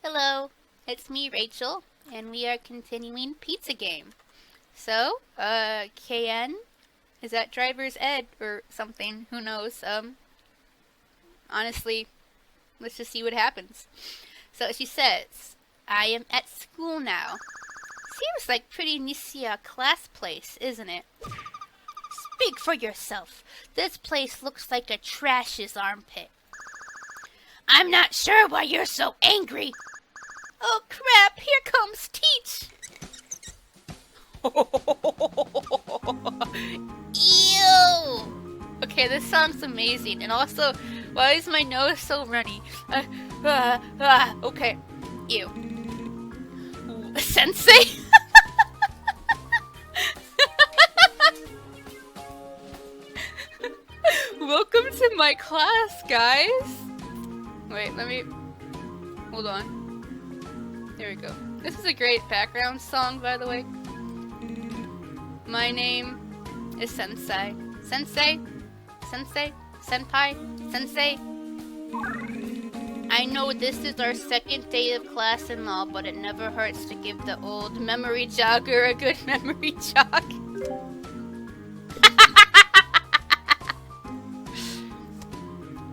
Hello, it's me, Rachel, and we are continuing Pizza Game. So, KN, is that driver's ed or something? Who knows? Honestly, let's just see what happens. So she says, I am at school now. Seems like pretty nice class place, isn't it? Speak for yourself. This place looks like a trash's armpit. I'm not sure why you're so angry. Oh crap, here comes Teach. Ew. Okay, this song's amazing. And also, why is my nose so runny? Okay. Ew. Sensei? Welcome to my class, guys. Wait, let me... Hold on. There we go. This is a great background song, by the way. My name is Sensei. Sensei? Sensei? Senpai? Sensei? I know this is our second day of class and all, but it never hurts to give the old memory jogger a good memory jog.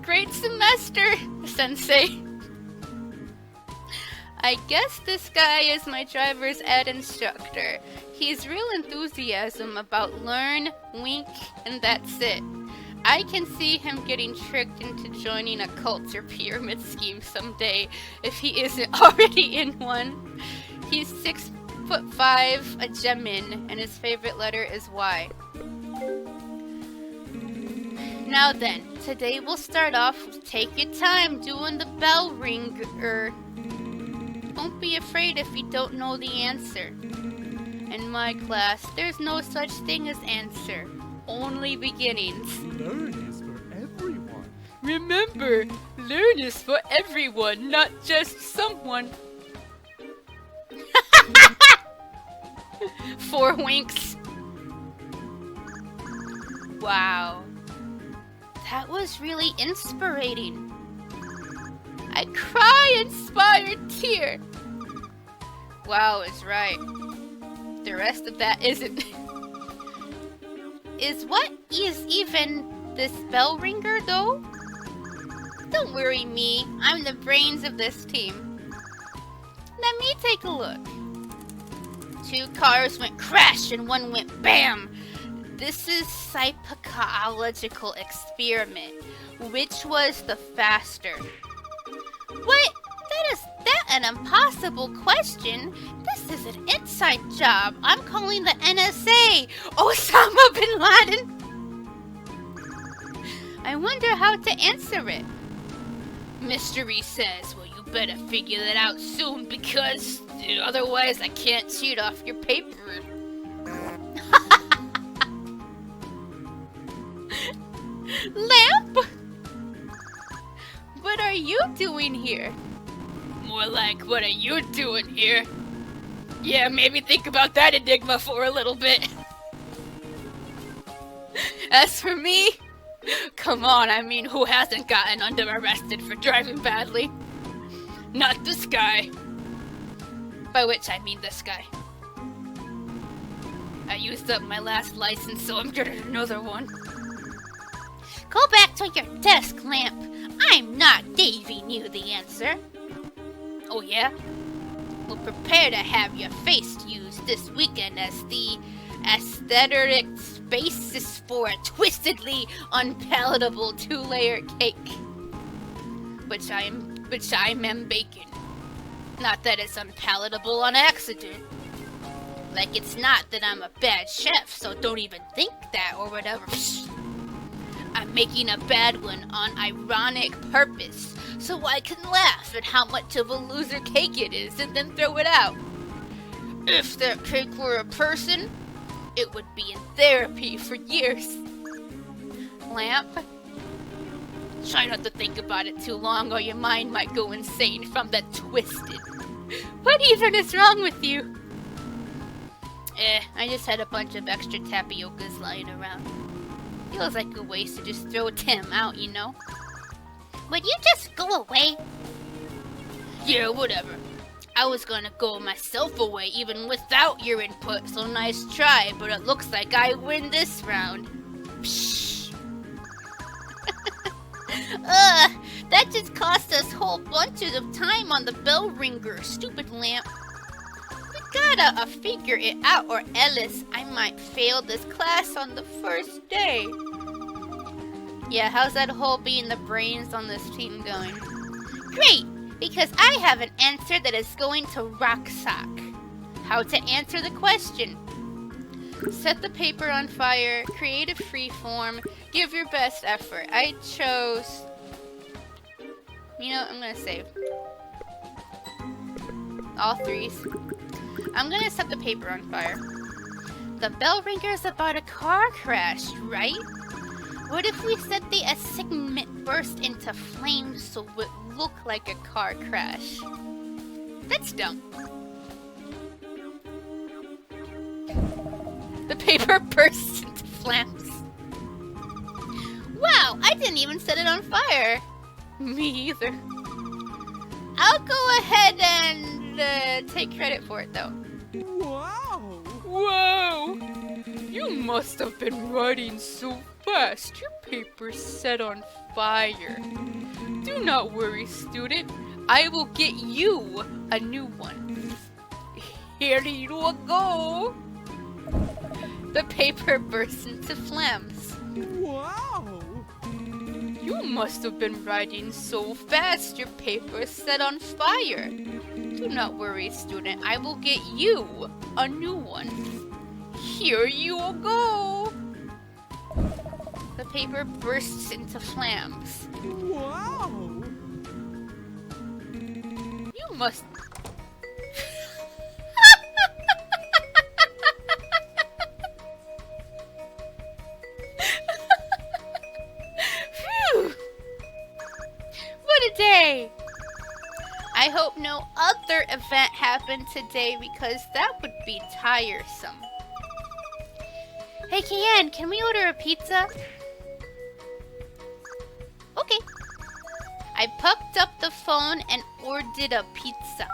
Great semester, Sensei. I guess this guy is my driver's ed instructor. He's real enthusiasm about learn, wink, and that's it. I can see him getting tricked into joining a cult or pyramid scheme someday if he isn't already in one. He's 6'5", a Gemin, and his favorite letter is Y. Now then, today we'll start off with take your time doing the bell ringer. Don't be afraid if you don't know the answer. In my class, there's no such thing as answer, only beginnings. Learn is for everyone. Remember, learn is for everyone, not just someone. 4 winks. Wow. That was really inspirating. I cry inspired tear. Wow is right. The rest of that isn't. What is even this bell ringer though? Don't worry me, I'm the brains of this team. Let me take a look. 2 cars went crash and 1 went BAM! This is psychological experiment. Which was the faster? What? Is that an impossible question? This is an inside job. I'm calling the NSA. Osama bin Laden. I wonder how to answer it. Mystery says, well, you better figure that out soon because otherwise I can't cheat off your paper. Lamp? What are you doing here? More like, what are you doing here? Yeah, maybe think about that enigma for a little bit. As for me, come on, I mean, who hasn't gotten under arrested for driving badly? Not this guy. By which I mean this guy. I used up my last license, so I'm getting another one. Go back to your desk, Lamp. I'm not giving you the answer. Oh yeah? Well, prepare to have your face used this weekend as the aesthetic basis for a twistedly unpalatable 2-layer cake. Which I am baking. Not that it's unpalatable on accident. Like it's not that I'm a bad chef, so don't even think that or whatever. I'm making a bad one on ironic purpose, so I can laugh at how much of a loser cake it is and then throw it out. If that cake were a person, it would be in therapy for years. Lamp? Try not to think about it too long or your mind might go insane from that twisted. What even is wrong with you? I just had a bunch of extra tapiocas lying around. Feels like a waste to just throw Tim out, you know? Would you just go away? Yeah, whatever. I was gonna go myself away even without your input, so nice try, but it looks like I win this round. Psh. That just cost us whole bunches of time on the bell ringer, stupid lamp. We gotta figure it out, or else I might fail this class on the first day. Yeah, how's that whole being the brains on this team going? Great, because I have an answer that is going to rock sock. How to answer the question. Set the paper on fire, create a free form, give your best effort. I chose... You know, I'm gonna save. All threes. I'm gonna set the paper on fire. The bell ringer is about a car crash, right? What if we set the assignment burst into flames so it look like a car crash? That's dumb. The paper bursts into flames. Wow, I didn't even set it on fire. Me either. I'll go ahead and take credit for it though. Wow! Whoa! You must have been writing so fast. Your paper's set on fire. Do not worry, student. I will get you a new one. Here you go. The paper bursts into flames. Wow! You must have been writing so fast. Your paper's set on fire. Do not worry, student. I will get you a new one. Here you go. The paper bursts into flames. Wow! You must... Phew! What a day! I hope no other event happened today because that would be tiresome. Hey, Kian, can we order a pizza? Okay. I picked up the phone and ordered a pizza.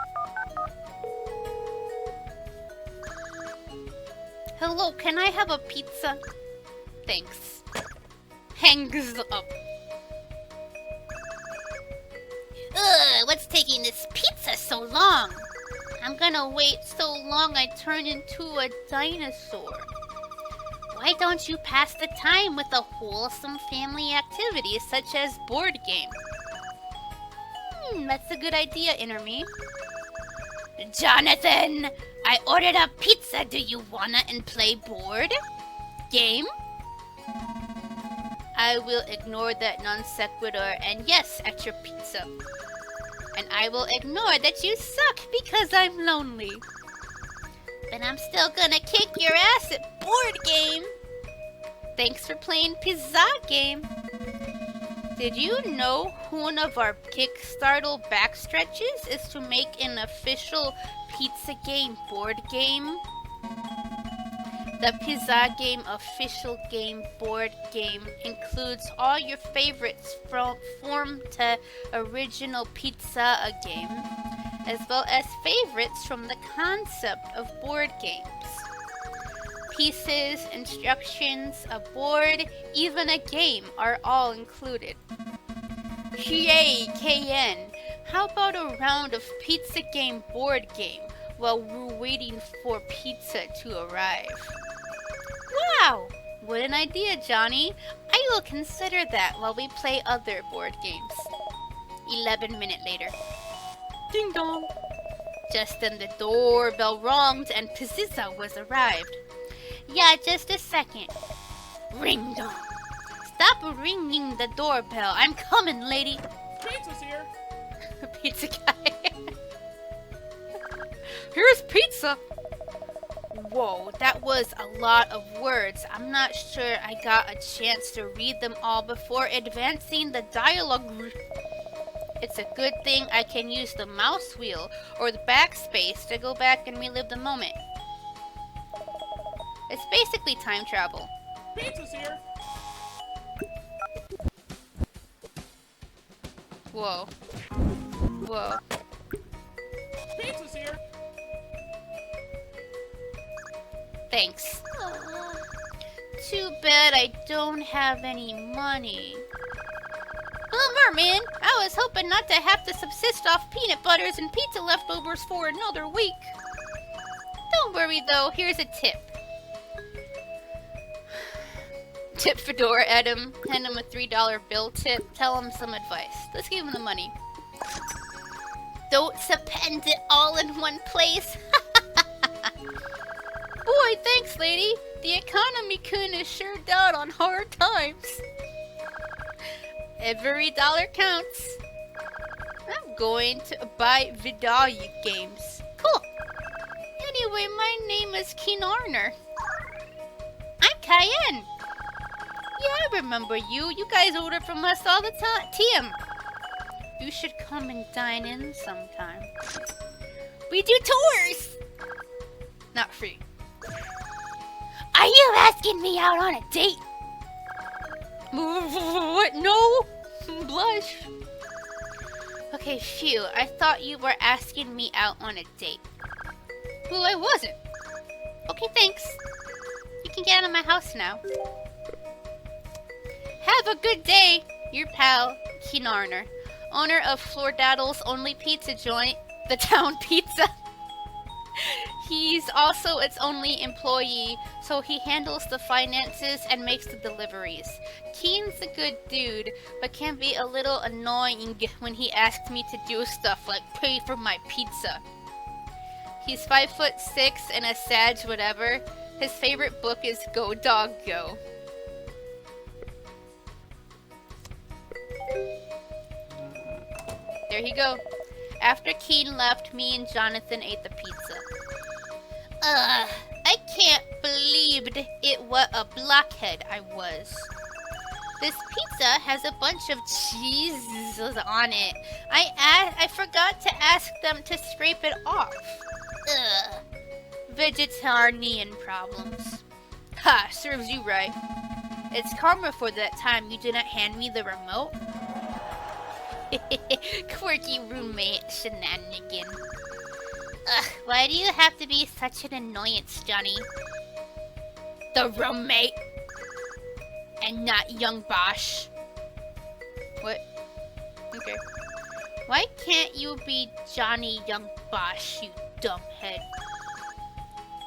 Hello, can I have a pizza? Thanks. Hangs up. Ugh, what's taking this pizza so long? I'm gonna wait so long I turn into a dinosaur. Why don't you pass the time with a wholesome family activity such as board game? That's a good idea, Inner-me. Jonathan, I ordered a pizza. Do you wanna and play board game? I will ignore that non sequitur and yes, at your pizza. And I will ignore that you suck because I'm lonely. But I'm still gonna kick your ass at board game. Thanks for playing pizza game. Did you know one of our Kickstarter backstretches is to make an official pizza game board game? The Pizza Game official game board game includes all your favorites from form to original pizza a game, as well as favorites from the concept of board games. Pieces, instructions, a board, even a game are all included. Yay, KN! How about a round of pizza game board game while we're waiting for pizza to arrive? Wow! What an idea, Johnny. I will consider that while we play other board games. 11 minutes later. Ding dong! Just then the doorbell ronged and pizza was arrived. Yeah, just a second. Ring dong. Stop ringing the doorbell. I'm coming, lady. Pizza's here! Pizza guy. Here's pizza. Whoa, that was a lot of words. I'm not sure I got a chance to read them all before advancing the dialogue. It's a good thing I can use the mouse wheel or the backspace to go back and relive the moment. It's basically time travel. Pizza's here! Whoa. Whoa. thanks. Too bad I don't have any money. Merman, I was hoping not to have to subsist off peanut butters and pizza leftovers for another week. Don't worry though, here's a tip. Tip Fedora at him, hand him a $3 bill tip, tell him some advice. Let's give him the money. Don't spend it all in one place. Boy, thanks lady. The economy kinda sure down on hard times. Every dollar counts. I'm going to buy video games. Cool. Anyway, my name is Keen Arner. I'm Cayenne. Yeah, I remember you. You guys order from us all the time. Tim, you should come and dine in sometime. We do tours! Not free. Are you asking me out on a date? What? No? Blush. Okay, phew. I thought you were asking me out on a date. Well, I wasn't. Okay, thanks. You can get out of my house now. Have a good day. Your pal, Keenarner, owner of Flordaddle's only pizza joint, the Town Pizza. He's also its only employee, so he handles the finances and makes the deliveries. Keen's a good dude, but can be a little annoying when he asks me to do stuff like pay for my pizza. He's 5'6" and a sag whatever. His favorite book is Go Dog Go. There you go. After Keen left, me and Jonathan ate the pizza. I can't believe it what a blockhead I was. This pizza has a bunch of cheese on it. I forgot to ask them to scrape it off. Vegetarian problems. Ha, serves you right. It's karma for that time you didn't hand me the remote. Quirky roommate shenanigan. Why do you have to be such an annoyance, Johnny? The roommate. And not young Bosch. What? Okay. Why can't you be Johnny Young Bosch, you dumbhead?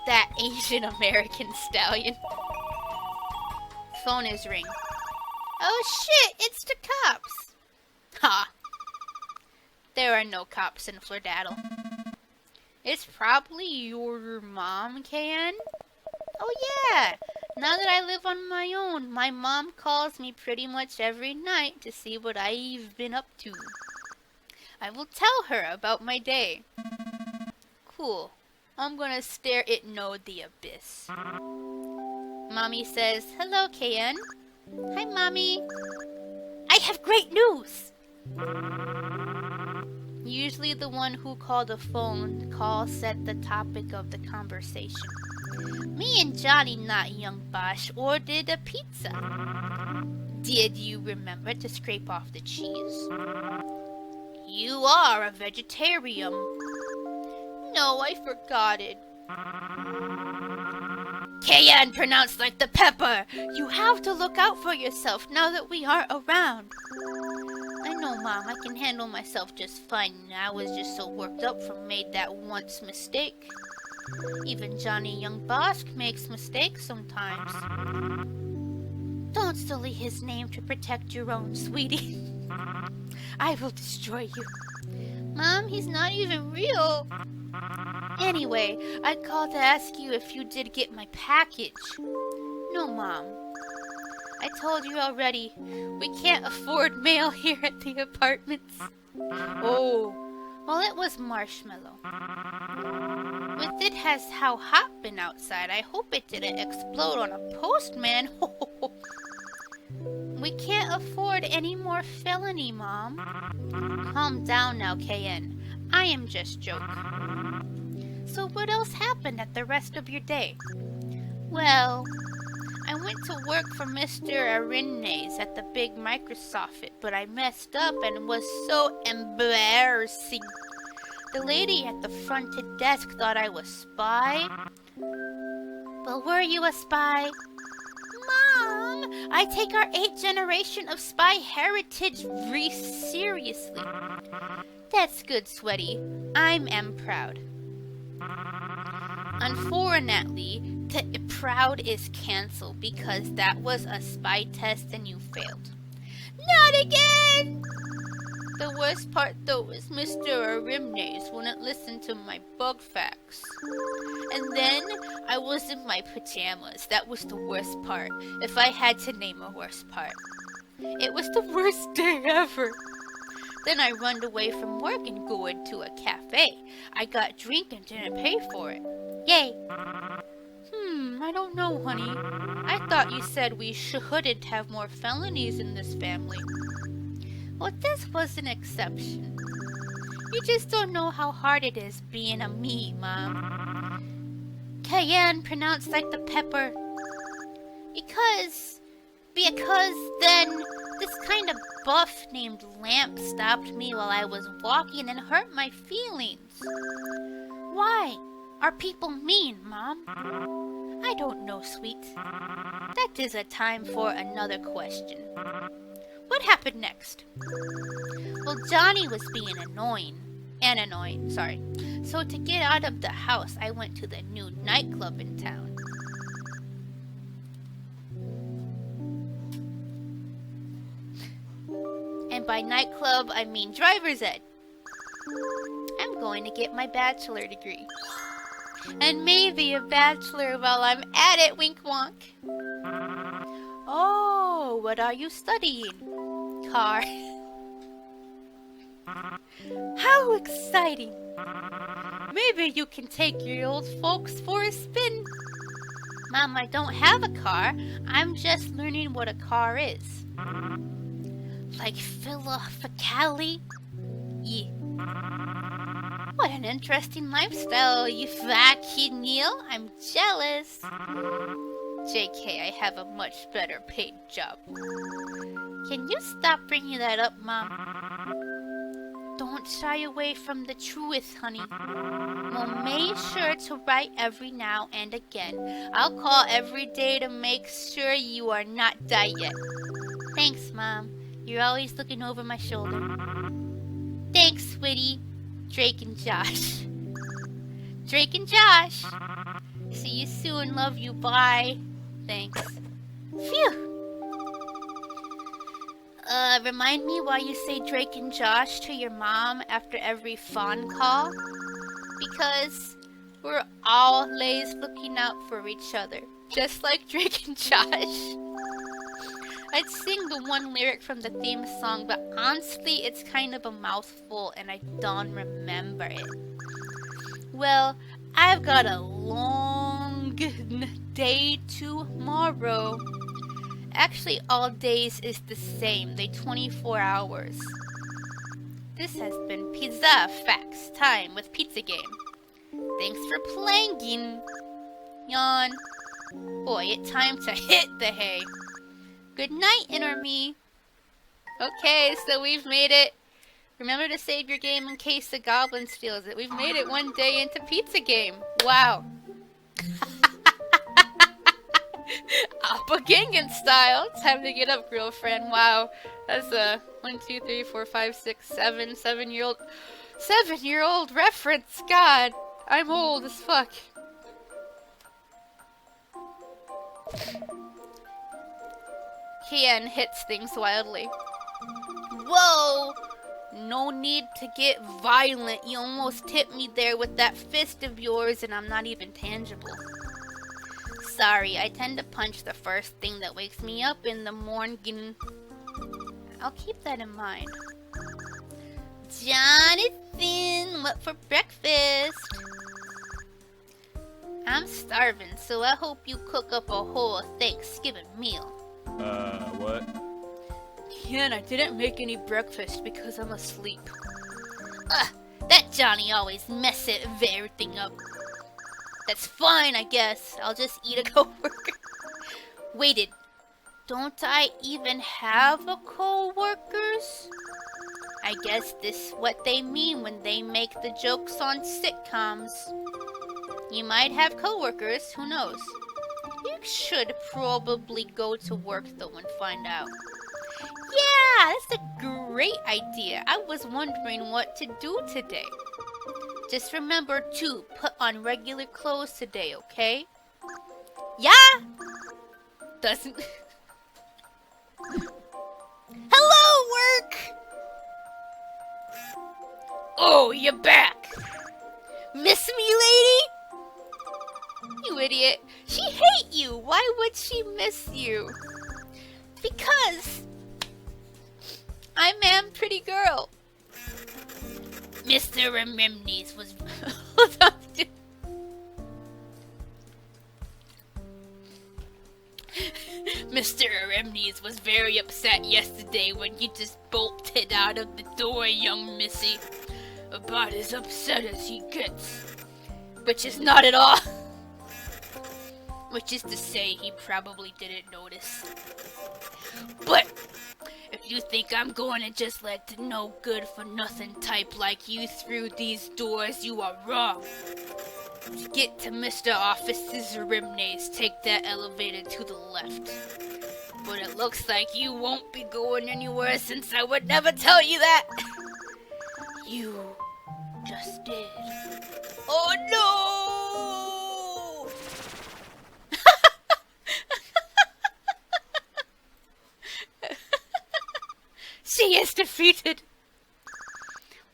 That Asian American stallion. Phone is ring. Oh shit, it's the cops. Ha. There are no cops in Flordaddle. It's probably your mom, KN? Oh yeah! Now that I live on my own, my mom calls me pretty much every night to see what I've been up to. I will tell her about my day. Cool. I'm gonna stare it no the abyss. Mommy says, hello, KN. Hi, Mommy. I have great news! Usually the one who called the phone call set the topic of the conversation. Me and Johnny, not young Bosch, ordered a pizza. Did you remember to scrape off the cheese? You are a vegetarian. No, I forgot it. KN pronounced like the pepper. You have to look out for yourself now that we aren't around. I know, Mom. I can handle myself just fine. I was just so worked up from made that once mistake. Even Johnny Young Bosch makes mistakes sometimes. Don't sully his name to protect your own, sweetie. I will destroy you. Mom, he's not even real. Anyway, I called to ask you if you did get my package. No, Mom. I told you already. We can't afford mail here at the apartments. Oh, well, it was marshmallow. With it has how hot been outside, I hope it didn't explode on a postman. We can't afford any more felony, Mom. Calm down now, KN. I am just joking. So what else happened at the rest of your day? Well, I went to work for Mr. Arinez at the big Microsoft, but I messed up and was so embarrassing. The lady at the front desk thought I was spy. But were you a spy? Mom, I take our 8th generation of spy heritage very seriously. That's good, Sweaty. I am proud. Unfortunately, the proud is cancelled because that was a spy test and you failed. Not again! The worst part though is Mr. Arimnes wouldn't listen to my bug facts. And then I was in my pajamas. That was the worst part. If I had to name a worst part. It was the worst day ever. Then I runned away from work and go into a cafe. I got drink and didn't pay for it. Yay. I don't know, honey. I thought you said we shouldn't have more felonies in this family. Well, this was an exception. You just don't know how hard it is being a me, Mom. Cayenne pronounced like the pepper. Because then this kind of buff named Lamp stopped me while I was walking and hurt my feelings. Why are people mean, Mom? I don't know, sweet. That is a time for another question. What happened next? Well, Johnny was being annoying. So to get out of the house, I went to the new nightclub in town. And by nightclub, I mean driver's ed. I'm going to get my bachelor degree. And maybe a bachelor while I'm at it, wink wonk. Oh, what are you studying? Car. How exciting! Maybe you can take your old folks for a spin. Mom, I don't have a car. I'm just learning what a car is. Like philophically? Yeah. What an interesting lifestyle, you fucking Neil. I'm jealous. JK, I have a much better paid job. Can you stop bringing that up, Mom? Don't shy away from the truth, honey. We'll make sure to write every now and again. I'll call every day to make sure you are not died yet. Thanks, Mom. You're always looking over my shoulder. Thanks, sweetie. Drake and Josh. Drake and Josh. See you soon. Love you. Bye. Thanks. Phew. Remind me why you say Drake and Josh to your mom after every phone call. Because we're always looking out for each other. Just like Drake and Josh. I'd sing the one lyric from the theme song, but honestly, it's kind of a mouthful and I don't remember it. Well, I've got a long day tomorrow. Actually, all days is the same. They 24 hours. This has been Pizza Facts Time with Pizza Game. Thanks for playing. Yawn. Boy, it's time to hit the hay. Good night, Inner Me. Okay, so we've made it. Remember to save your game in case the goblin steals it. We've made it one day into Pizza Game. Wow. Applegangen style. Time to get up, girlfriend. Wow. That's a 1, 2, 3, 4, 5, 6, 7, 7-year-old reference. God, I'm old as fuck. Kian hits things wildly. Whoa! No need to get violent. You almost hit me there with that fist of yours and I'm not even tangible. Sorry, I tend to punch the first thing that wakes me up in the morning. I'll keep that in mind. Jonathan, what for breakfast? I'm starving, so I hope you cook up a whole Thanksgiving meal. What? Ken, I didn't make any breakfast because I'm asleep. Ugh, that Johnny always messes everything up. That's fine, I guess. I'll just eat a coworker. Waited. Don't I even have a coworkers? I guess this is what they mean when they make the jokes on sitcoms. You might have coworkers, who knows? You should probably go to work though and find out. Yeah, that's a great idea. I was wondering what to do today. Just remember to put on regular clothes today, okay? Yeah? Doesn't... Hello, work! Oh, you're back! Miss me, lady? You idiot. She hate you. Why would she miss you? Because I'm a pretty girl. Mr. Rememnes was... Hold on. Mr. Rememnes was very upset yesterday when you just bolted out of the door, young missy. About as upset as he gets. Which is not at all. Which is to say, he probably didn't notice. But if you think I'm going to just let the no good for nothing type like you through these doors, you are wrong. To get to Mr. Officer's Remnes, take that elevator to the left. But it looks like you won't be going anywhere since I would never tell you that. You just did. Oh no! She is defeated.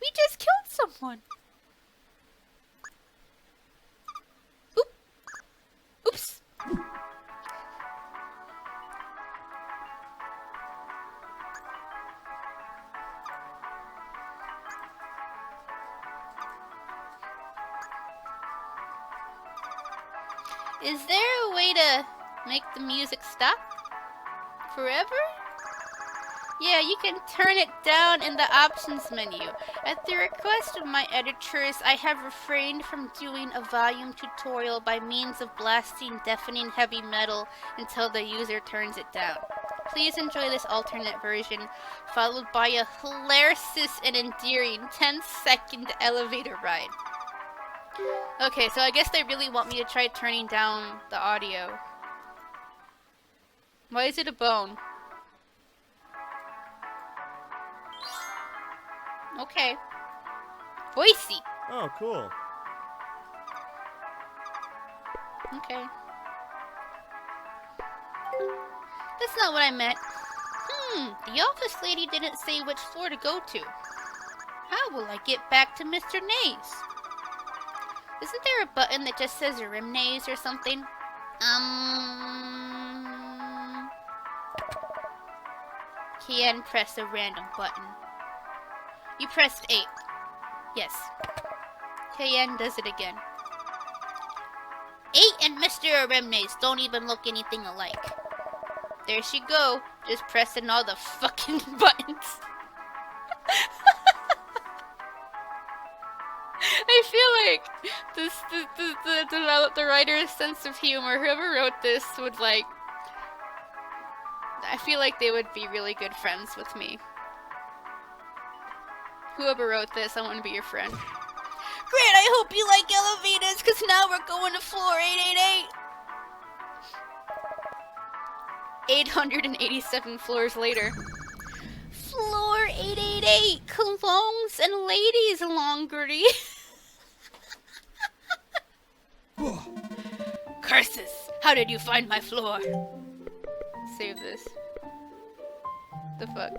We just killed someone. Oop. Oops. Is there a way to make the music stop? Forever? Yeah, you can turn it down in the options menu. At the request of my editors, I have refrained from doing a volume tutorial by means of blasting deafening heavy metal until the user turns it down. Please enjoy this alternate version, followed by a hilarious and endearing 10-second elevator ride. Okay, so I guess they really want me to try turning down the audio. Why is it a bone? Okay. Voicey. Oh, cool. Okay. That's not what I meant. The office lady didn't say which floor to go to. How will I get back to Mr. Nays? Isn't there a button that just says Remnays or something? Can press a random button. You pressed 8. Yes. KN does it again. 8 and Mr. Remnays don't even look anything alike. There she go, just pressing all the fucking buttons. I feel like the writer's sense of humor, whoever wrote this would like... I feel like they would be really good friends with me. Whoever wrote this, I want to be your friend. Great, I hope you like elevators, because now we're going to floor 888. 887 floors later. Floor 888, colognes and ladies' lingerie. Curses, how did you find my floor? Save this. The fuck?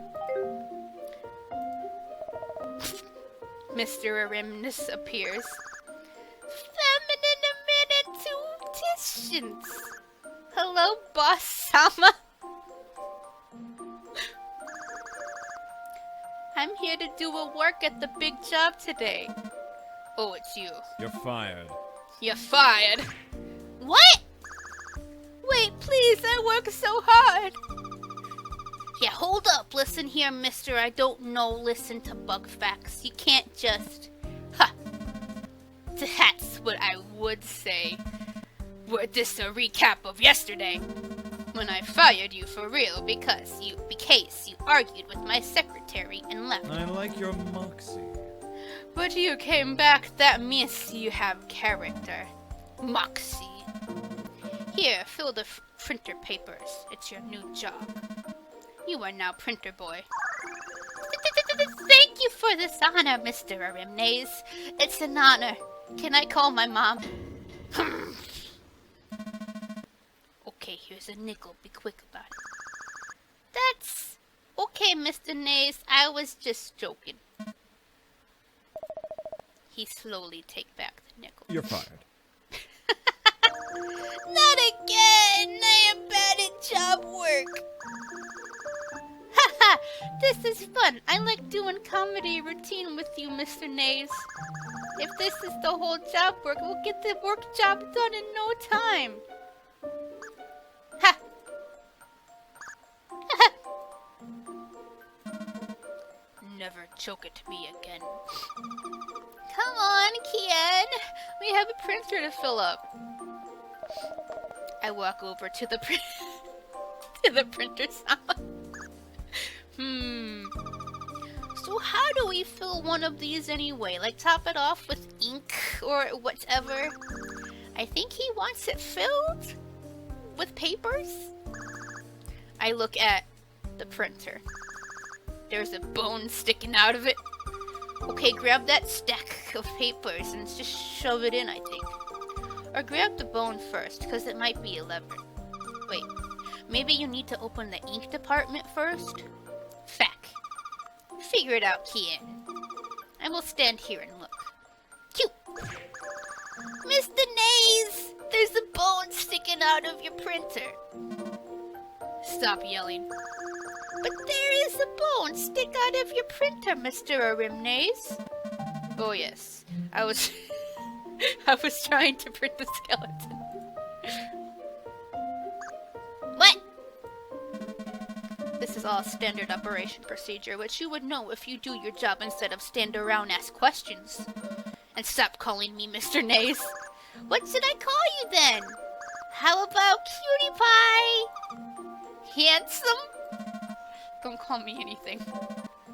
Mr. Arimnus appears. Feminine intuitions. Hello, boss Sama. I'm here to do a work at the big job today. Oh, it's you. You're fired. You're fired. What? Wait, please, I work so hard. Yeah, hold up. Listen here, mister. I don't know. Listen to bug facts. You can't just... Ha! That's what I would say. Were this a recap of yesterday? When I fired you for real because you argued with my secretary and left. I like your moxie. But you came back. That means you have character. Moxie. Here, fill the printer papers. It's your new job. You are now printer boy. Thank you for this honor, Mr. Arimnes. It's an honor. Can I call my mom? Okay, here's a nickel. Be quick about it. That's okay, Mr. Nays. I was just joking. He slowly take back the nickel. You're fired. Not again! I am bad at job work. Haha, this is fun. I like doing comedy routine with you, Mr. Nays. If this is the whole job work, we'll get the work job done in no time. Ha! Never joke at me again. Come on, Kian. We have a printer to fill up. I walk over to the to the printer salon. So how do we fill one of these anyway? Like top it off with ink or whatever? I think he wants it filled with papers. I look at the printer. There's a bone sticking out of it. Okay, grab that stack of papers and just shove it in, I think. Or grab the bone first, because it might be a lever. Wait, maybe you need to open the ink department first? Fact. Figure it out, Kian. I will stand here and look. Cute! Mr. Nays! There's a bone sticking out of your printer. Stop yelling. But there is a bone stick out of your printer, Mr. Arimnes. Oh yes, I was trying to print the skeleton. What? This is all standard operation procedure, which you would know if you do your job instead of stand around ask questions. And stop calling me Mr. Nays. What should I call you then? How about Cutie Pie? Handsome? Don't call me anything.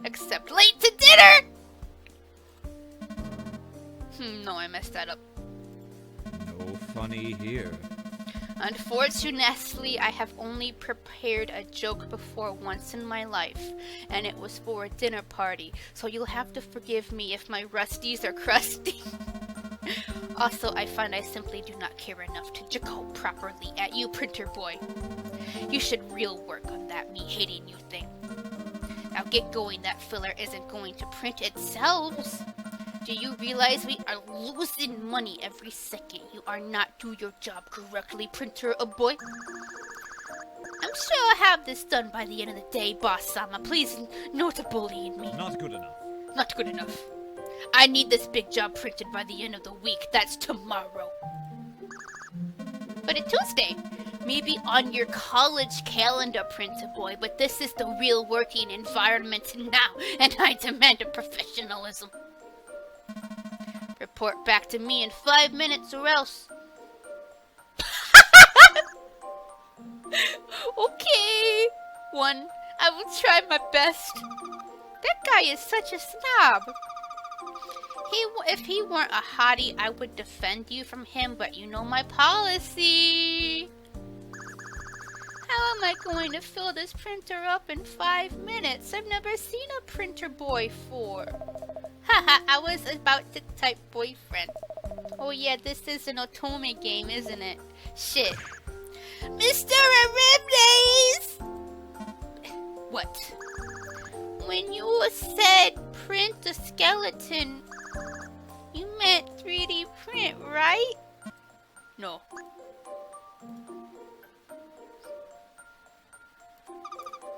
Except late to dinner! No, I messed that up. No funny here. Unfortunately, I have only prepared a joke before once in my life, and it was for a dinner party, so you'll have to forgive me if my rusties are crusty. Also, I find I simply do not care enough to jackal properly at you, printer boy. You should real work on that me hating you thing. Now get going, that filler isn't going to print itself. Do you realize we are losing money every second you are not do your job correctly, printer boy? I'm sure I'll have this done by the end of the day, Boss Sama. Please, no to bullying me. Not good enough. Not good enough. I need this big job printed by the end of the week. That's tomorrow. But it's Tuesday. Maybe on your college calendar, printer boy, but this is the real working environment now, and I demand a professionalism. Report back to me in 5 minutes or else. Okay. One, I will try my best. That guy is such a snob. If he weren't a hottie, I would defend you from him, but you know my policy. How am I going to fill this printer up in 5 minutes? I've never seen a printer boy for. Haha, I was about to type boyfriend. Oh yeah, this is an otome game, isn't it? Shit. Mr. Arimnes! What? When you said print a skeleton, you meant 3D print, right? No.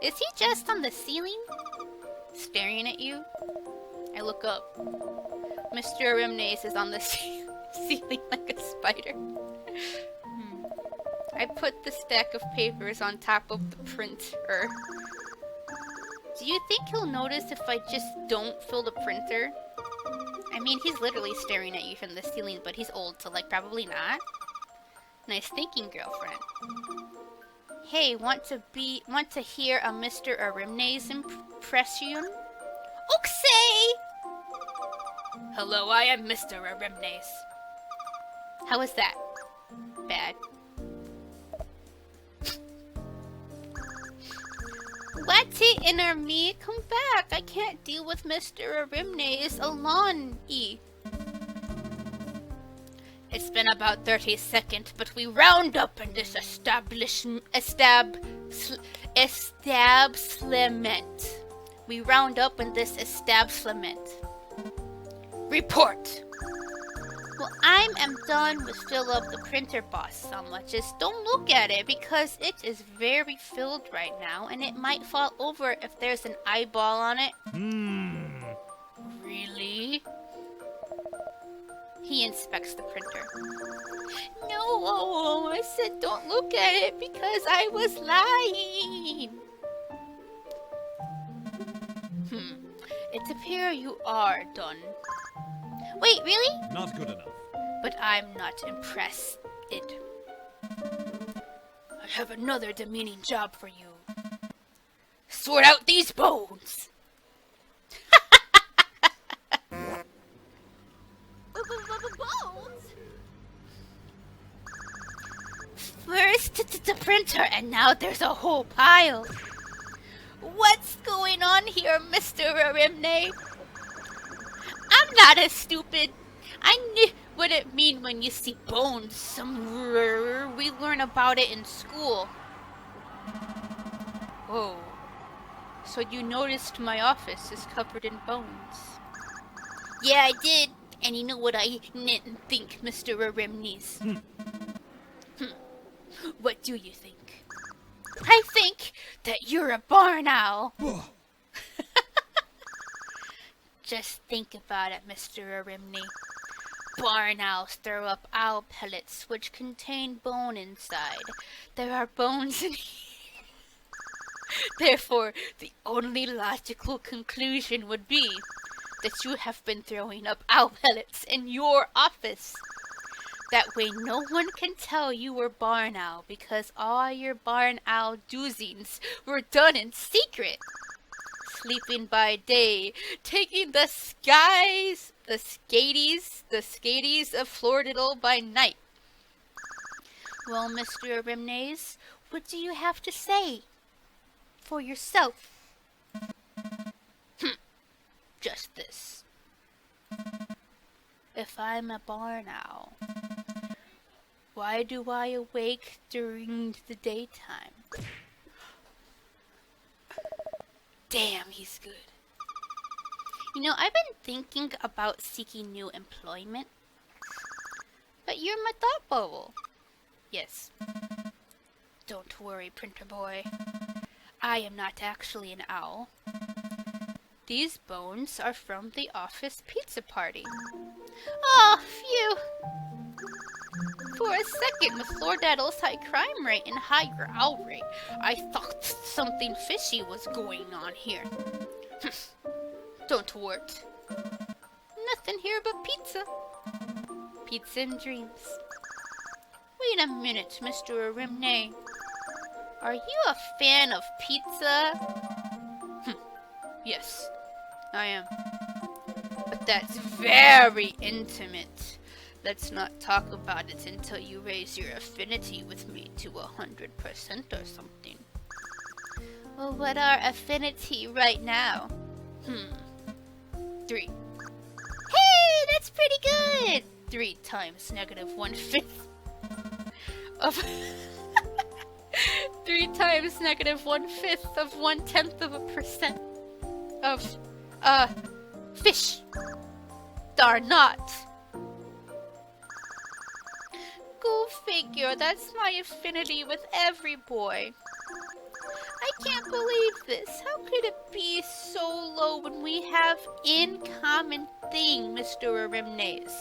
Is he just on the ceiling? Staring at you? I look up. Mr. Arimnes is on the ceiling like a spider. I put the stack of papers on top of the printer. Do you think he'll notice if I just don't fill the printer? I mean, he's literally staring at you from the ceiling, but he's old, so like probably not. Nice thinking, girlfriend. Hey, want to hear a Mr. Arimnes impression? Oksay! Hello, I am Mr. Arimnes. How was that? Bad. Whatty inner me, come back. I can't deal with Mr. Arimne's alone-y. It's been about 30 seconds, but we round up in this establishment. We round up in this establishment. Report! Well, I am done with fill up the printer, boss. Just don't look at it because it is very filled right now and it might fall over if there's an eyeball on it. Really? He inspects the printer. No, I said don't look at it because I was lying. It appears you are done. Wait, really? Not good enough. But I'm not impressed. I have another demeaning job for you. Sort out these bones! Bones? First the printer, and now there's a whole pile. What's going on here, Mr. Arimne? I'm not as stupid. I knew what it means when you see bones. We learn about it in school. Oh. So you noticed my office is covered in bones. Yeah, I did. And you know what I didn't think, Mr. Arimnes? What do you think? I think that you're a barn owl. Just think about it, Mr. Arimne. Barn owls throw up owl pellets which contain bone inside. There are bones in here. Therefore, the only logical conclusion would be that you have been throwing up owl pellets in your office. That way no one can tell you were barn owl because all your barn owl doozings were done in secret. Sleeping by day, taking the skaties of Florididdle by night. Well, Mr. Arimnes, what do you have to say for yourself? Just this. If I'm a barn owl, why do I awake during the daytime? Damn, he's good. You know, I've been thinking about seeking new employment. But you're my thought bubble. Yes. Don't worry, printer boy. I am not actually an owl. These bones are from the office pizza party. Oh, phew! For a second, with Florididdle's high crime rate and high growl rate, I thought something fishy was going on here. Don't wart. Nothing here but pizza. Pizza and dreams. Wait a minute, Mr. Arimne. Are you a fan of pizza? Yes, I am. But that's very intimate. Let's not talk about it until you raise your affinity with me to 100% or something. Well, what our affinity right now? 3. Hey, that's pretty good! 3 times negative 1/5 of 3 times negative 1/5 of 1/10% of fish. Darn not. Go figure, that's my affinity with every boy. I can't believe this. How could it be so low when we have in common thing, Mr. Arimnes?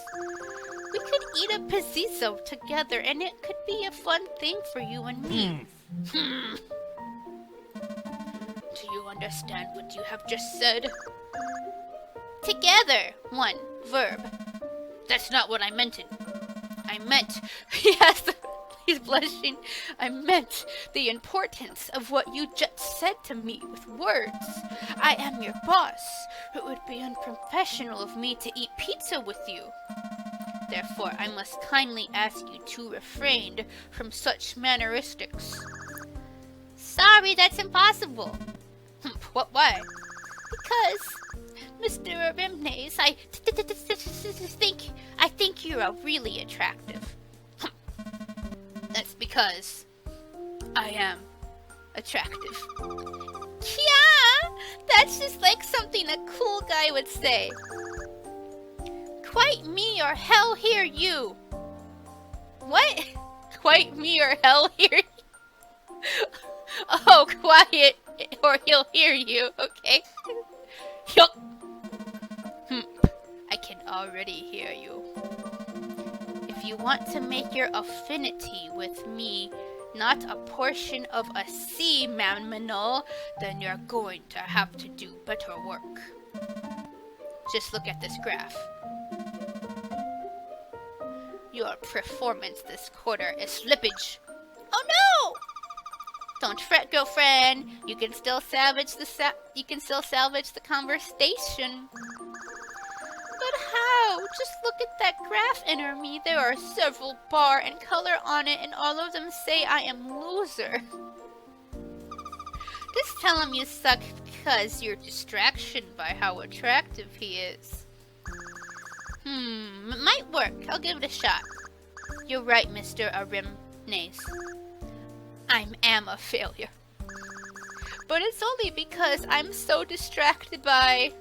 We could eat a pizzizo together and it could be a fun thing for you and me. Do you understand what you have just said? Together. 1. Verb. That's not what I meant. I meant, yes, he's blushing. I meant the importance of what you just said to me with words. I am your boss. It would be unprofessional of me to eat pizza with you. Therefore, I must kindly ask you to refrain from such mannerisms. Sorry, that's impossible. What? Why? Because, Mr. Arimnes, I think you're really attractive. That's because I am attractive. Yeah, that's just like something a cool guy would say. Quite me or hell hear you. What? Quite me or hell hear you? Oh, quiet or he'll hear you, okay? Yup. I can already hear you. If you want to make your affinity with me not a portion of a sea mammal, then you're going to have to do better work. Just look at this graph. Your performance this quarter is slippage. Oh no! Don't fret, girlfriend. You can still salvage the conversation. But how? Just look at that graph under me. There are several bar and color on it, and all of them say I am loser. Just tell him you suck because you're distraction by how attractive he is. It might work. I'll give it a shot. You're right, Mr. Arimnes. I am a failure. But it's only because I'm so distracted by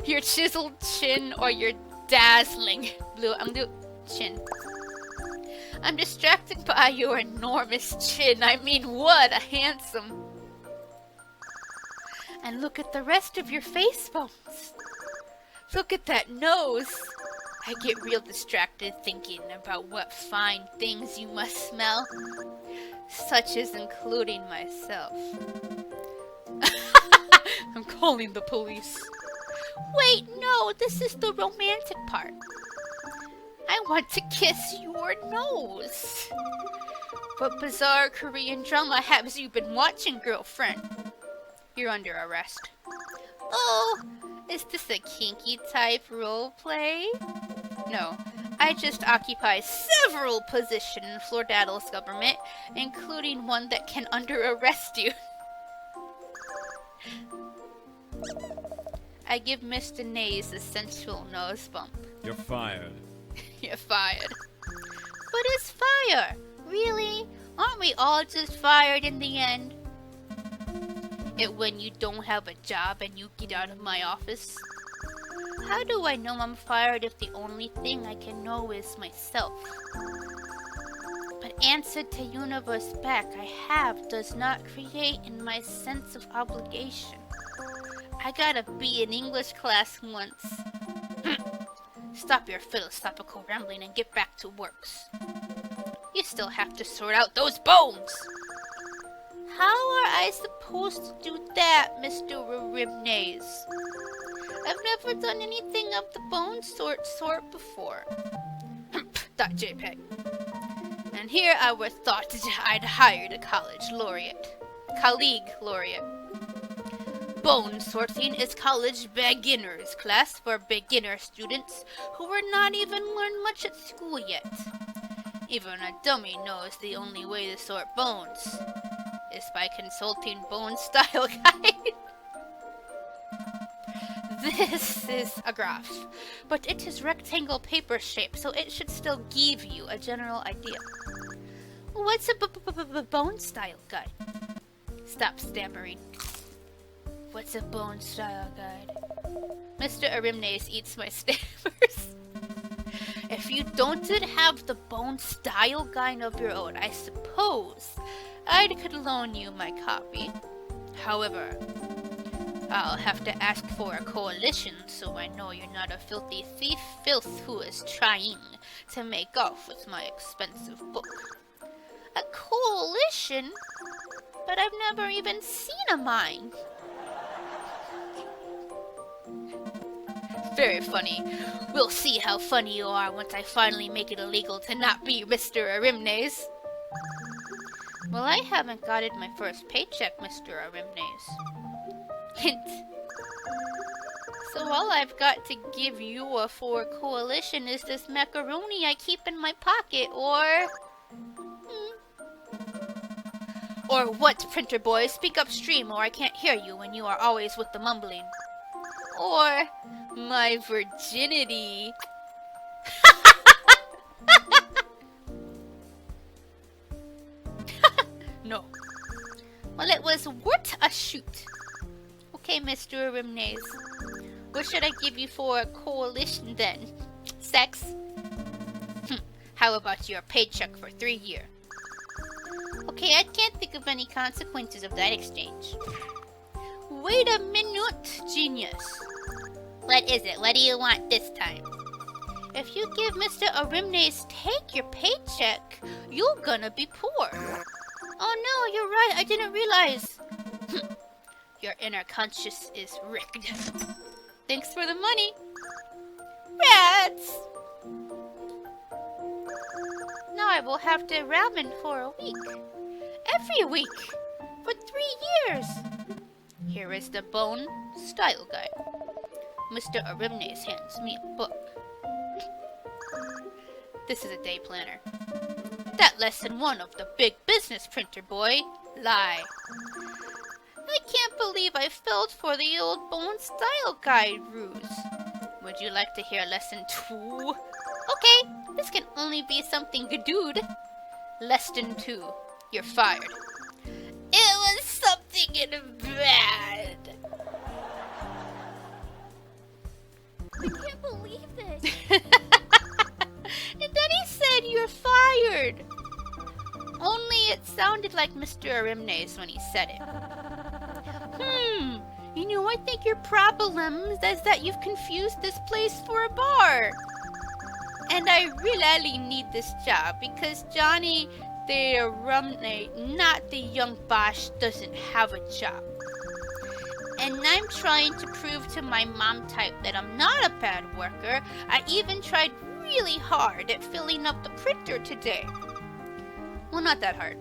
your chiseled chin or your dazzling blue chin. I'm distracted by your enormous chin. I mean, what a handsome. And look at the rest of your face bones. Look at that nose. I get real distracted thinking about what fine things you must smell, such as including myself. I'm calling the police. Wait, no, this is the romantic part. I want to kiss your nose. What bizarre Korean drama have you been watching, girlfriend? You're under arrest. Oh, is this a kinky type role play? No, I just occupy several positions in Flordaddle's government, including one that can under arrest you. I give Mr. Nays a sensual nose bump. You're fired. You're fired. But it's fire! Really? Aren't we all just fired in the end? It when you don't have a job and you get out of my office? How do I know I'm fired if the only thing I can know is myself? But answer to universe back I have does not create in my sense of obligation. I gotta be in English class once. Stop your philosophical rambling and get back to works. You still have to sort out those bones! How are I supposed to do that, Mr. Arimnes? I've never done anything of the bone sort before. .jpg. And here I was thought I'd hired a colleague laureate. Bone sorting is college beginners class for beginner students who were not even learned much at school yet. Even a dummy knows the only way to sort bones is by consulting Bone Style Guide. This is a graph, but it is rectangle paper shape, so it should still give you a general idea. What's a Bone Style Guide? Stop stammering. What's a Bone Style Guide? Mr. Arimnes eats my stammers. If you don't have the Bone Style Guide of your own, I suppose I could loan you my copy. However, I'll have to ask for a coalition so I know you're not a filthy filth who is trying to make off with my expensive book. A coalition? But I've never even seen a mine. Very funny. We'll see how funny you are once I finally make it illegal to not be Mr. Arimnes. Well, I haven't gotten my first paycheck, Mr. Arimnes. Hint. So all I've got to give you for coalition is this macaroni I keep in my pocket, or... Or what, printer boy? Speak upstream or I can't hear you when you are always with the mumbling. Or my virginity. No. Well, it was worth a shoot. Okay, Mr. Rimnays. What should I give you for a coalition then? Sex? How about your paycheck for 3 years? Okay, I can't think of any consequences of that exchange. Wait a minute, genius. What is it? What do you want this time? If you give Mr. Arimnes take your paycheck, you're gonna be poor. Oh no, you're right, I didn't realize. Your inner conscious is rigged. Thanks for the money. Rats! Now I will have to ramen for a week. Every week. For 3 years. Here is the Bone Style Guide. Mr. Arimnes hands me a book. This is a day planner. That lesson 1 of the big business, printer boy. Lie. I can't believe I fell for the old Bone Style Guide ruse. Would you like to hear lesson 2? Okay, this can only be something good. Lesson 2. You're fired. It was something in bad. I can't believe this. And then he said you're fired. Only it sounded like Mr. Arimnes when he said it. You know, I think your problem is that you've confused this place for a bar. And I really need this job because Johnny the Arimnes, not the young Bosch, doesn't have a job. And I'm trying to prove to my mom type that I'm not a bad worker. I even tried really hard at filling up the printer today. Well, not that hard.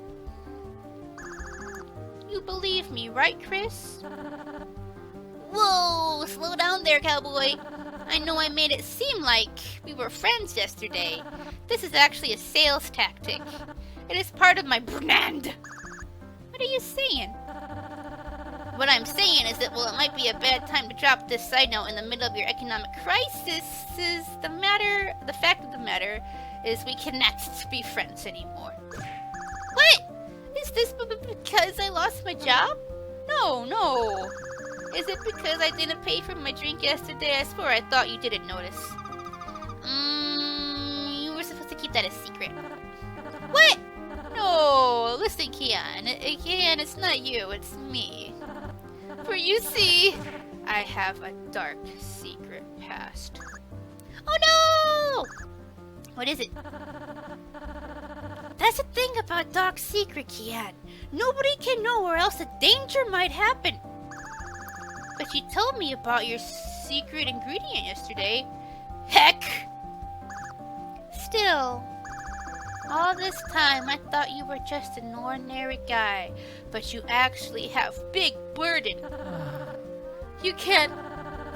You believe me, right, Chris? Whoa, slow down there, cowboy. I know I made it seem like we were friends yesterday. This is actually a sales tactic. It is part of my brand. What are you saying? What I'm saying is that, well, it might be a bad time to drop this side note in the middle of your economic crisis. The fact of the matter is we cannot be friends anymore. What? Is this because I lost my job? No. Is it because I didn't pay for my drink yesterday? I swear I thought you didn't notice. You were supposed to keep that a secret. What? No, listen, Kian. Kian, it's not you, it's me. For you see, I have a dark secret past. Oh no! What is it? That's the thing about dark secret, Kian. Nobody can know or else a danger might happen. But you told me about your secret ingredient yesterday. Heck! Still, all this time I thought you were just an ordinary guy, but you actually have big burden. You can't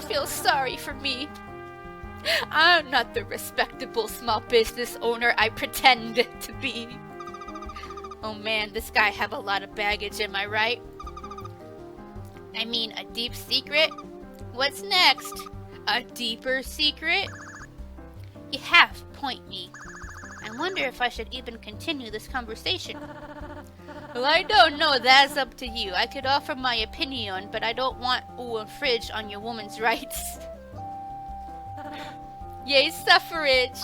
feel sorry for me. I'm not the respectable small business owner I pretend to be. Oh man, this guy have a lot of baggage, am I right? I mean, a deep secret? What's next? A deeper secret? You have point me. I wonder if I should even continue this conversation. Well, I don't know. That's up to you. I could offer my opinion, but I don't want to infringe on your woman's rights. Yay, suffrage!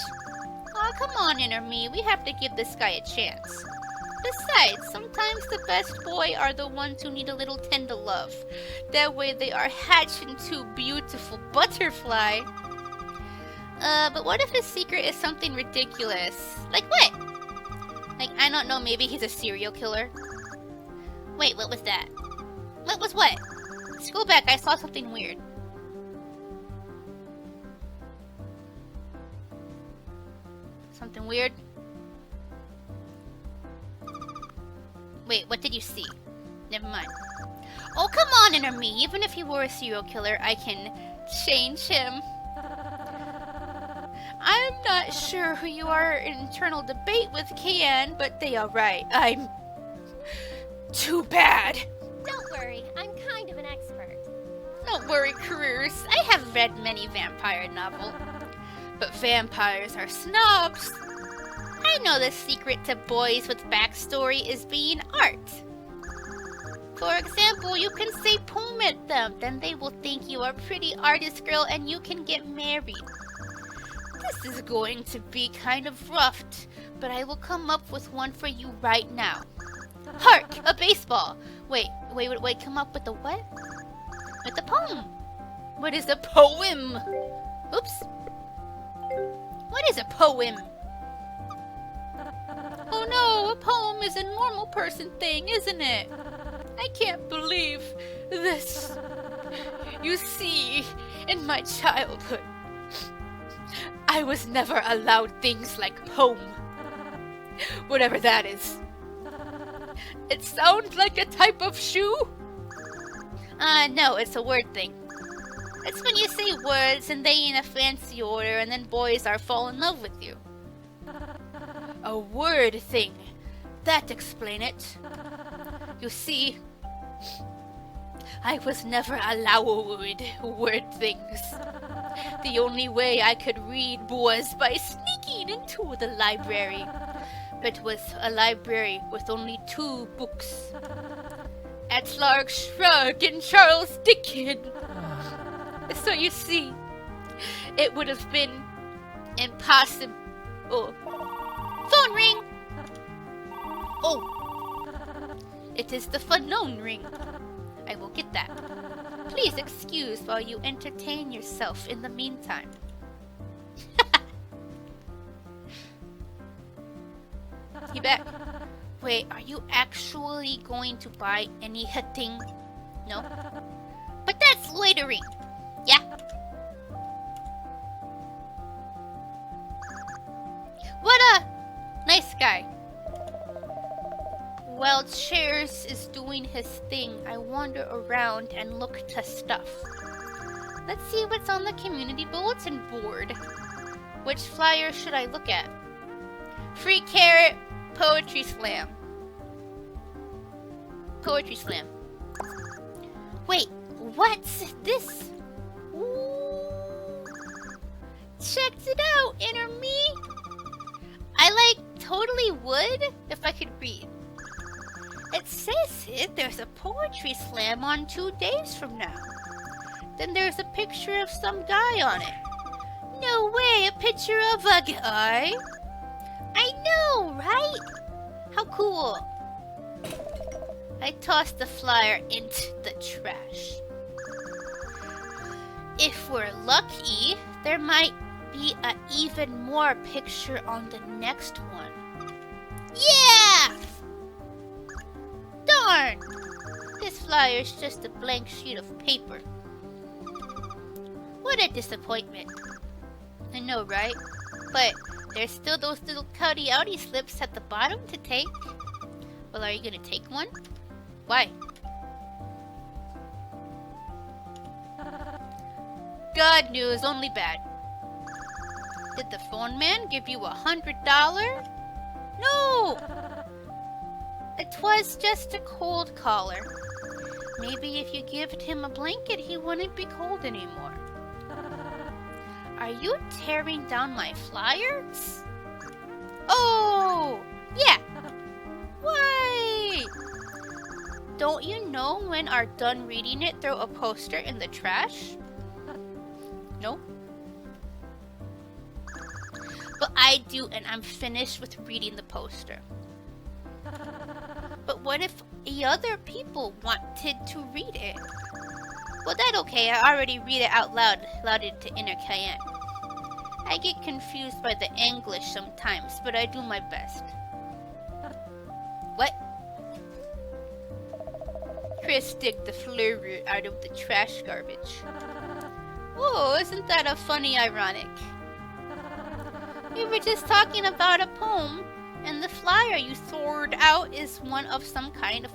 Oh, come on, Inner Me. We have to give this guy a chance. Besides, sometimes the best boy are the ones who need a little tender love. That way they are hatched into a beautiful butterfly. But what if his secret is something ridiculous? Like what? Like, I don't know, maybe he's a serial killer? Wait, what was that? What was what? Scroll back, I saw something weird. Something weird? Wait, what did you see? Never mind. Oh, come on, Inner Me. Even if he were a serial killer, I can change him. I'm not sure who you are in internal debate with, Kian, but they are right. I'm Too bad. Don't worry, I'm kind of an expert. Don't worry, Cruz. I have read many vampire novels. But vampires are snobs. I know the secret to boys with backstory is being art. For example, you can say poem at them, then they will think you are a pretty artist girl and you can get married. This is going to be kind of rough, but I will come up with one for you right now. Hark! A baseball! Wait, come up with a what? With a poem. What is a poem? Oops. What is a poem? Oh no, a poem is a normal person thing, isn't it? I can't believe this. You see, in my childhood, I was never allowed things like poem. Whatever that is. It sounds like a type of shoe? No, it's a word thing. It's when you say words and they in a fancy order and then boys are fall in love with you. A word thing. That explain it. You see, I was was allowed word things. The only way I could read was by sneaking into the library. It was a library with only 2 books. At-Lark Shrug and Charles Dickens. So you see, it would have been impossible. Oh. Phone ring! Oh. It is the phone ring. I will get that. Please excuse while you entertain yourself in the meantime. You back? Wait, are you actually going to buy anything? No? But that's loitering. Yeah? What a nice guy. While Chairs is doing his thing, I wander around and look to stuff. Let's see what's on the community bulletin board. Which flyer should I look at? Free carrot, poetry slam. Poetry slam. Wait, what's this? Ooh. Checked it out, inner me. I totally would if I could read. It says there's a poetry slam on 2 days from now. Then there's a picture of some guy on it. No way, a picture of a guy? I know, right? How cool. I tossed the flyer into the trash. If we're lucky, there might be an even more picture on the next one. Yeah! Darn! This flyer's just a blank sheet of paper. What a disappointment. I know, right? But there's still those little outy slips at the bottom to take. Well, are you gonna take one? Why? Good news, only bad. Did the phone man give you $100? No! It was just a cold caller. Maybe if you gave him a blanket, he wouldn't be cold anymore. Are you tearing down my flyers? Oh! Yeah! Why? Don't you know when are done reading it, throw a poster in the trash? No? But I do, and I'm finished with reading the poster. But what if other people wanted to read it? Well, that's okay. I already read it out loud into Inner Cayenne. I get confused by the English sometimes, but I do my best. What? Chris dig the fleur out of the trash garbage. Oh, isn't that a funny ironic? We were just talking about a poem, and the flyer you threw out is one of some kind of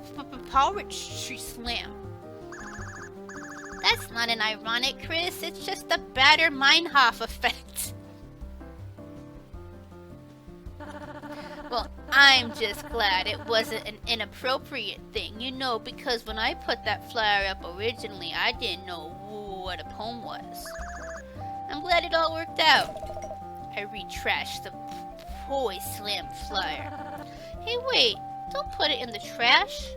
poetry slam. That's not an ironic, Chris. It's just a Bader-Meinhof effect. Well, I'm just glad it wasn't an inappropriate thing, you know, because when I put that flyer up originally, I didn't know what a poem was. I'm glad it all worked out. I retrashed the Poise Slam flyer. Hey, wait, don't put it in the trash.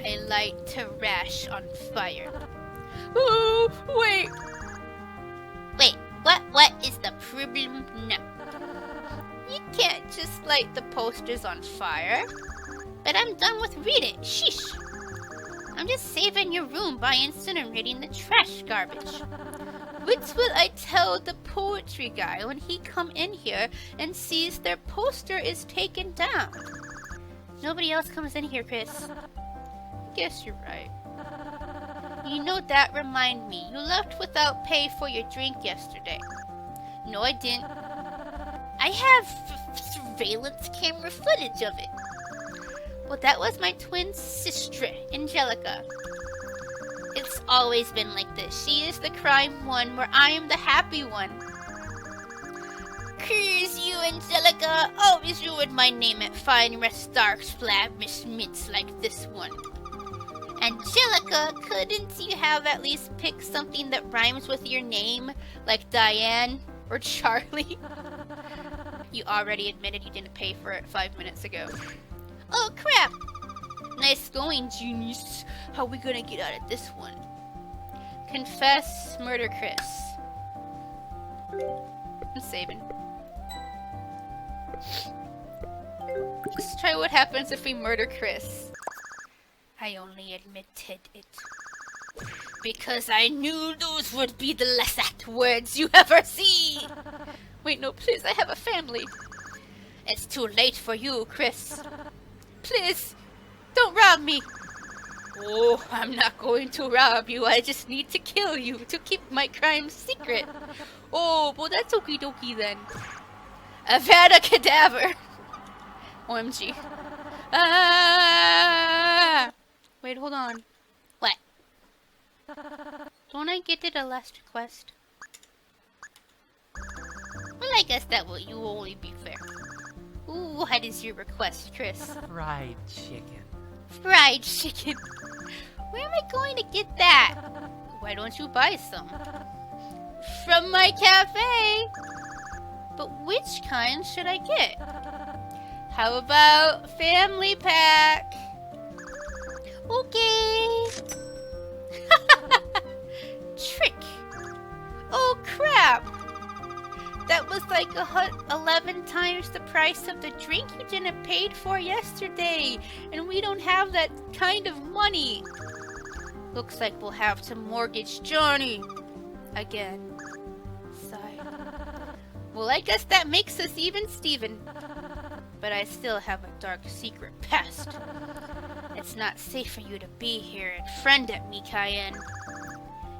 I light to rash on fire. Oh, wait. Wait, what is the problem now? You can't just light the posters on fire. But I'm done with reading. Sheesh. I'm just saving your room by incinerating the trash garbage. What will I tell the poetry guy when he come in here and sees their poster is taken down? Nobody else comes in here, Chris. I guess you're right. You know, that remind me. You left without pay for your drink yesterday. No, I didn't. I have surveillance camera footage of it. Well, that was my twin sister, Angelica. It's always been like this. She is the crime one, where I am the happy one. Curse you, Angelica. Always ruined my name at fine restaurants, Miss Mitts like this one. Angelica, couldn't you have at least picked something that rhymes with your name, like Diane or Charlie? You already admitted you didn't pay for it 5 minutes ago. Oh crap! Nice going, genius. How we gonna get out of this one? Confess, murder Chris. I'm saving. Let's try what happens if we murder Chris. I only admitted it because I knew those would be the last words you ever see. Wait, no, please, I have a family. It's too late for you, Chris. Please, don't rob me. Oh, I'm not going to rob you. I just need to kill you to keep my crime secret. Oh, well, that's okie dokie then. I've had a cadaver. OMG. Ah! Wait, hold on. What? Don't I get it a last request? Well, I guess that will only be fair. Ooh, what is your request, Chris? Fried chicken. Fried chicken. Where am I going to get that? Why don't you buy some? From my cafe. But which kind should I get? How about family pack? Okay. Trick. Oh crap. That was like 11 times the price of the drink you didn't paid for yesterday. And we don't have that kind of money. Looks like we'll have to mortgage Johnny. Again. Sigh. Well, I guess that makes us even Steven. But I still have a dark secret past. It's not safe for you to be here and friend at me, Cayenne.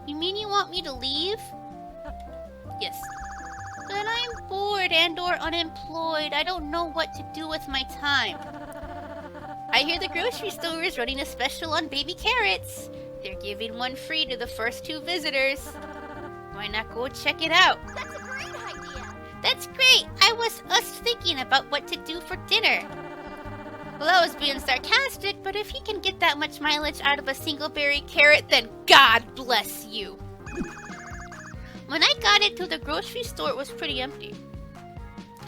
You mean you want me to leave? Yes. But I'm bored and or unemployed. I don't know what to do with my time. I hear the grocery store is running a special on baby carrots. They're giving one free to the first 2 visitors. Why not go check it out? That's a great idea. That's great. I was thinking about what to do for dinner. Well, I was being sarcastic, but if you can get that much mileage out of a single berry carrot, then God bless you. When I got into the grocery store, it was pretty empty.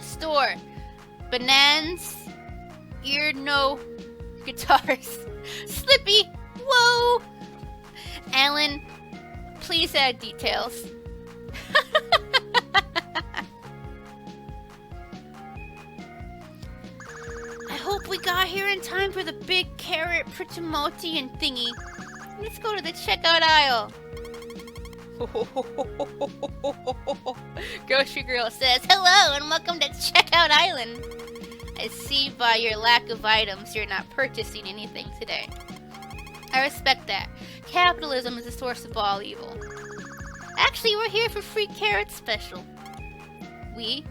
Store. Bananas. Ear no. Guitars. Slippy. Whoa. Alan, please add details. I hope we got here in time for the big carrot Pritimotian thingy. Let's go to the checkout aisle. Grocery Girl says, hello and welcome to Checkout Island. I see by your lack of items you're not purchasing anything today. I respect that. Capitalism is the source of all evil. Actually, we're here for free carrot special. We?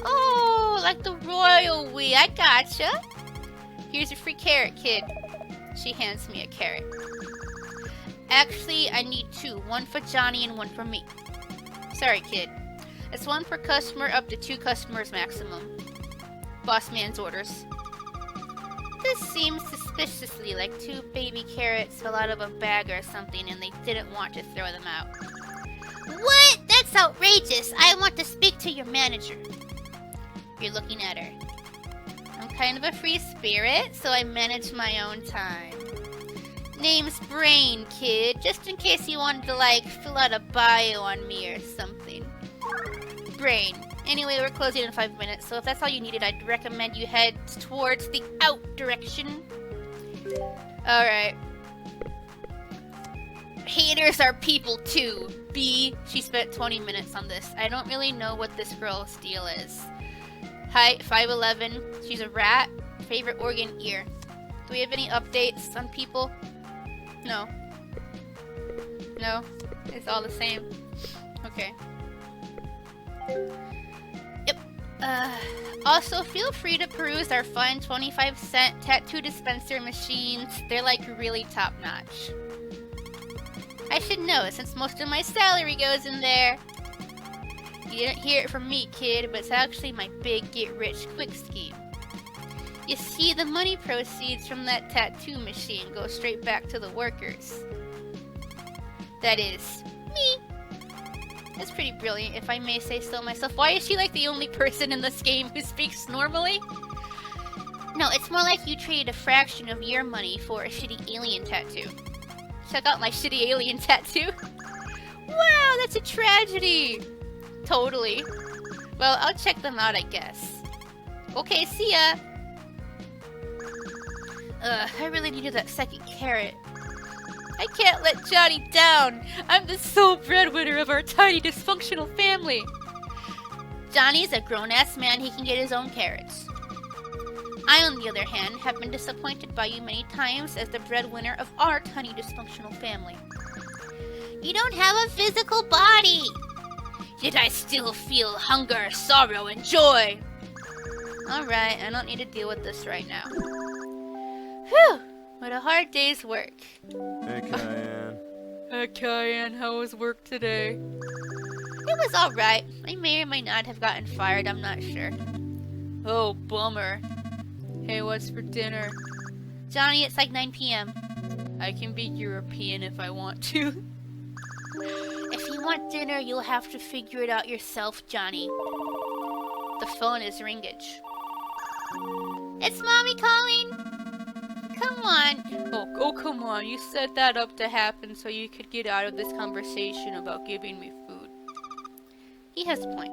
Oh, like the royal we. I gotcha. Here's a free carrot, kid. She hands me a carrot. Actually, I need 2. 1 for Johnny and 1 for me. Sorry, kid. It's 1 per customer, up to 2 customers maximum. Boss man's orders. This seems suspiciously like 2 baby carrots fell out of a bag or something and they didn't want to throw them out. What? That's outrageous. I want to speak to your manager. You're looking at her. I'm kind of a free spirit, so I manage my own time. Name's Brain, kid, just in case you wanted to, like, fill out a bio on me or something. Brain. Anyway, we're closing in 5 minutes, so if that's all you needed, I'd recommend you head towards the out direction. Alright. Haters are people too. B, she spent 20 minutes on this. I don't really know what this girl's deal is. Height, 5'11". She's a rat. Favorite organ, ear. Do we have any updates on people? No. No? It's all the same. Okay. Yep. Also, feel free to peruse our fun 25-cent tattoo dispenser machines. They're like really top-notch. I should know, since most of my salary goes in there. You didn't hear it from me, kid, but it's actually my big get-rich-quick scheme. You see, the money proceeds from that tattoo machine go straight back to the workers. That is, me. That's pretty brilliant, if I may say so myself. Why is she like the only person in this game who speaks normally? No, it's more like you traded a fraction of your money for a shitty alien tattoo. Check out my shitty alien tattoo. Wow, that's a tragedy. Totally. Well, I'll check them out, I guess. Okay, see ya. I really needed that second carrot. I can't let Johnny down. I'm the sole breadwinner of our tiny dysfunctional family. Johnny's a grown-ass man. He can get his own carrots. I, on the other hand, have been disappointed by you many times as the breadwinner of our tiny dysfunctional family. You don't have a physical body. Yet I still feel hunger, sorrow, and joy. Alright, I don't need to deal with this right now. Whew! What a hard day's work. Hey, Cayenne. Hey, Cayenne, how was work today? It was alright. I may or may not have gotten fired, I'm not sure. Oh, bummer. Hey, what's for dinner? Johnny, it's like 9 p.m. I can be European if I want to. If you want dinner, you'll have to figure it out yourself, Johnny. The phone is ringage. It's Mommy calling! Come on. Oh, come on. You set that up to happen so you could get out of this conversation about giving me food. He has a point.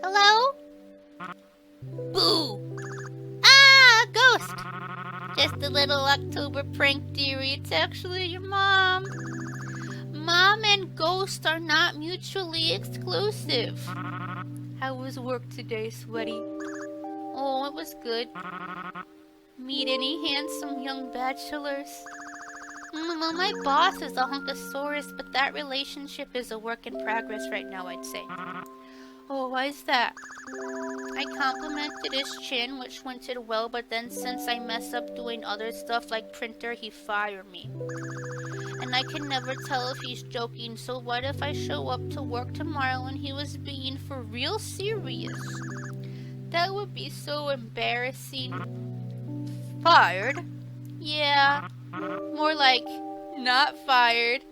Hello? Boo! Ah, a ghost! Just a little October prank, dearie. It's actually your mom. Mom and ghost are not mutually exclusive. How was work today, sweaty? Oh, it was good. Meet any handsome young bachelors? Well, my boss is a hunkosaurus, but that relationship is a work in progress right now, I'd say. Oh, why is that? I complimented his chin, which went it well, but then since I mess up doing other stuff like printer, he fired me. And I can never tell if he's joking, so what if I show up to work tomorrow and he was being for real serious? That would be so embarrassing. Fired? Yeah. More like, not fired.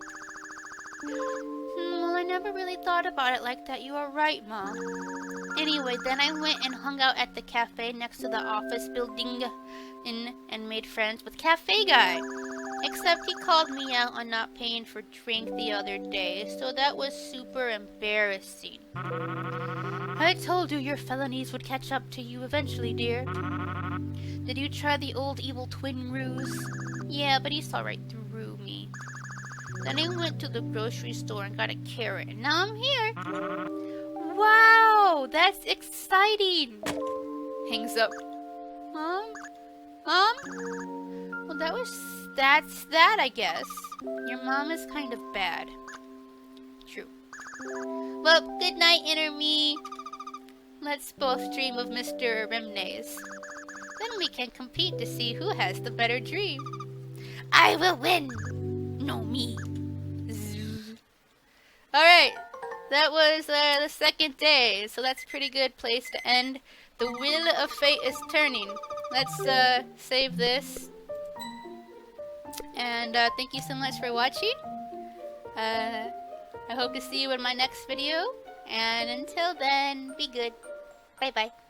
Well, I never really thought about it like that. You are right, Mom. Anyway, then I went and hung out at the cafe next to the office building and made friends with Cafe Guy. Except he called me out on not paying for drink the other day, so that was super embarrassing. I told you your felonies would catch up to you eventually, dear. Did you try the old evil twin ruse? Yeah, but he saw right through me. Then I went to the grocery store and got a carrot, and now I'm here. Wow, that's exciting. Hangs up. Mom? Mom? Well, that's that, I guess. Your mom is kind of bad. True. Well, good night, inner me. Let's both dream of Mr. Remnes. Then we can compete to see who has the better dream. I will win! No, me. Alright. that was the second day, so that's a pretty good place to end. The wheel of fate is turning. Let's save this. And thank you so much for watching. I hope to see you in my next video. And until then, be good. Bye bye.